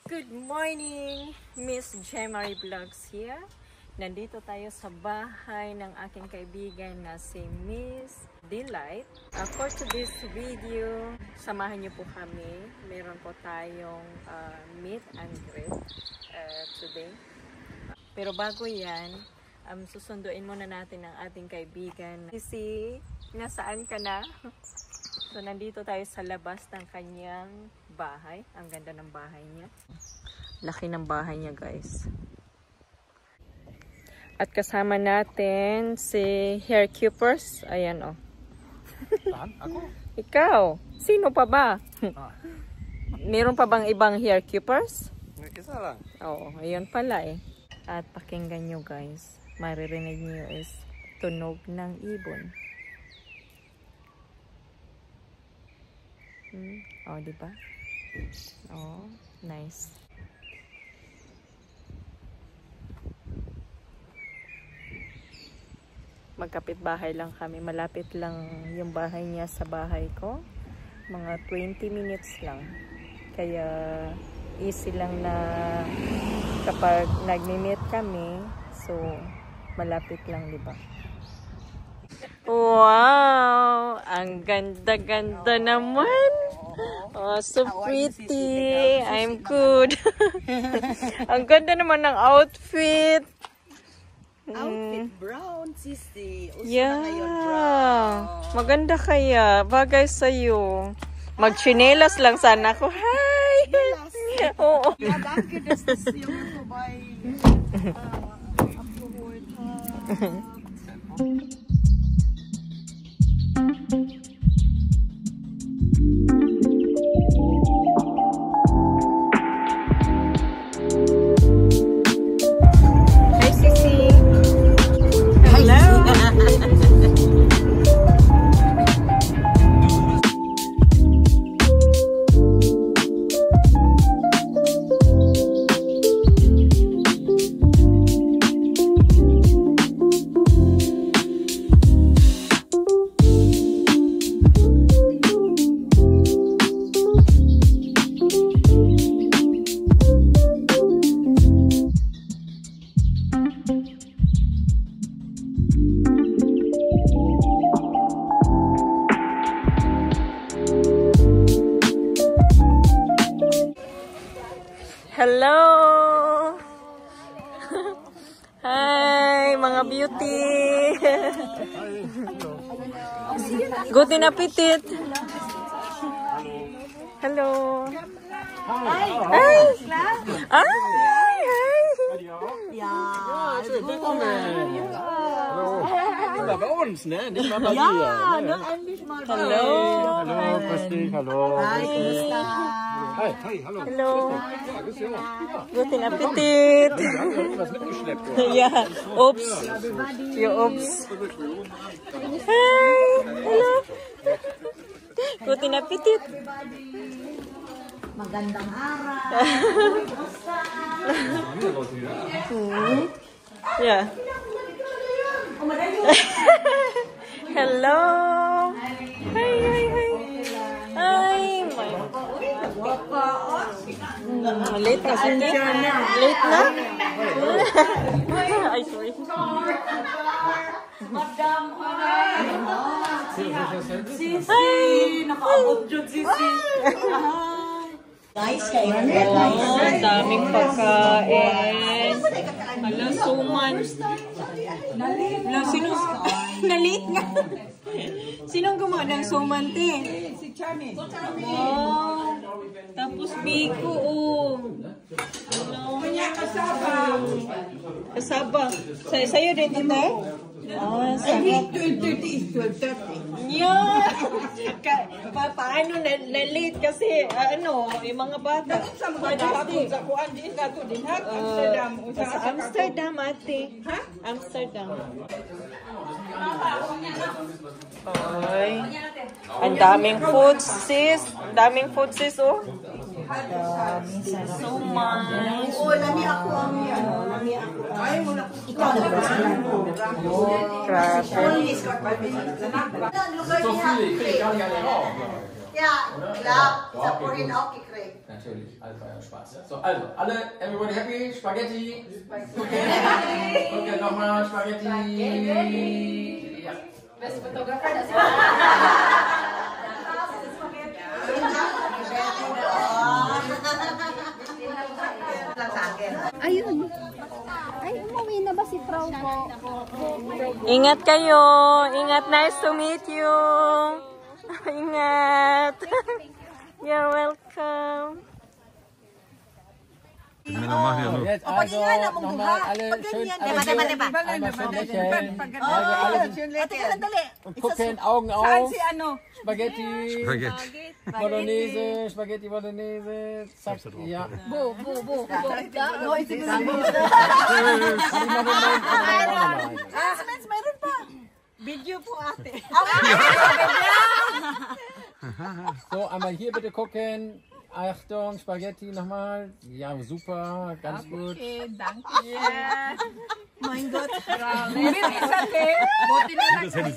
Good morning! Miss Jemarie Vlogs here. Nandito tayo sa bahay ng aking kaibigan na si Miss Delight. For today's video, samahan niyo po kami. Meron po tayong meet and greet today. Pero bago yan, susunduin muna natin ang ating kaibigan. Sisi, nasaan ka na? So, nandito tayo sa labas ng kanyang bahay. Ang ganda ng bahay niya. Laki ng bahay niya, guys. At kasama natin si Hair Cupers. Ayan, oh. Ako? Ikaw? Sino pa ba? Meron pa bang ibang hair cupers? Isa lang. Oo, ayun pala eh. At pakinggan nyo, guys. Maririnig nyo is tunog ng ibon. Oh, di ba? Oh, nice. Magkapit-bahay lang kami. Malapit lang yung bahay niya sa bahay ko. Mga 20 minutes lang. Kaya easy lang na kapag nagmi-meet kami, so malapit lang, di ba? Wow! Ang ganda-ganda naman! Oh, so pretty! I'm good! Ang ganda naman ng outfit! Outfit brown, sisi. Yeah! Brown. Maganda kaya. Bagay sa'yo. Magchinelas lang sana ako. Hi! Oo. Ja, danke, dass das Junge vorbei abgeholt hat. Hi, Sisi. Hello. Hello! Hi, mga beauty! Good appetit! Hello! Hi! Hi! Hi! Ja, schön, willkommen. Hallo. Ja, bei uns, ne? Nicht mal bei dir. Ja, endlich mal bei Hello! Hallo, grüß dich, hallo. Hi, Gustav. Hi, hi, hallo. Hello! Ja, grüß dich auch. Good appetit! Ja, was mitgeschleppt, oder? Yeah, oops. You oops. Hi! Hello! Good appetit! Magandang araw. Yeah. Hello! Hi, hi, hi! Hi! Late na si Late na? Ay, sorry. Sisi, nakaabot dyan, Sisi. Guys, kayo na. Oh, daming pagkain. Hala, suman. Hala, sino? Nalit nga. Sinong gumawa ng suman, te? Si Charmin. Oh, tapos biko, oh. Ano? Kasaba. Sa'yo din, tita? Oh, sarap. 12:30 is 12:30. Yeah! Paano na-late kasi, yung mga bata. Sa mga hapon, sa kuan din nato din ha? Amsterdam. Sa Amsterdam, ate. Ha? Amsterdam. Ay. Ang daming food, sis. Daming food, sis, oh. So much. Oo, lami ako ang lami ako. Ay, wala. Ikaw na ba? Grabe. So viele, ich kriege gar nicht alle raus. Ja, klar. Sa Purin auch gekriegt. natürlich. Alles war ja Spaß. So, also, alle, everybody happy? Spaghetti. Okay. Okay, nochmal Spaghetti. Ja. Best photographer das Ayun. Ay, umuwi na ba si Frau ko? Ingat kayo. Ingat. Nice to meet you. Ingat. You're welcome. Jetzt also nochmal alle schön, einmal schön lächeln. Also alle und gucken, Augen auf. Spaghetti. Bolognese, Spaghetti Bolognese. Zack, ja. Bu. Mayroon pa. Video po ate. So, einmal hier bitte gucken. Achtung, Spaghetti nochmal. Ja, super, ganz gut. Mein Gott. Buti na lang.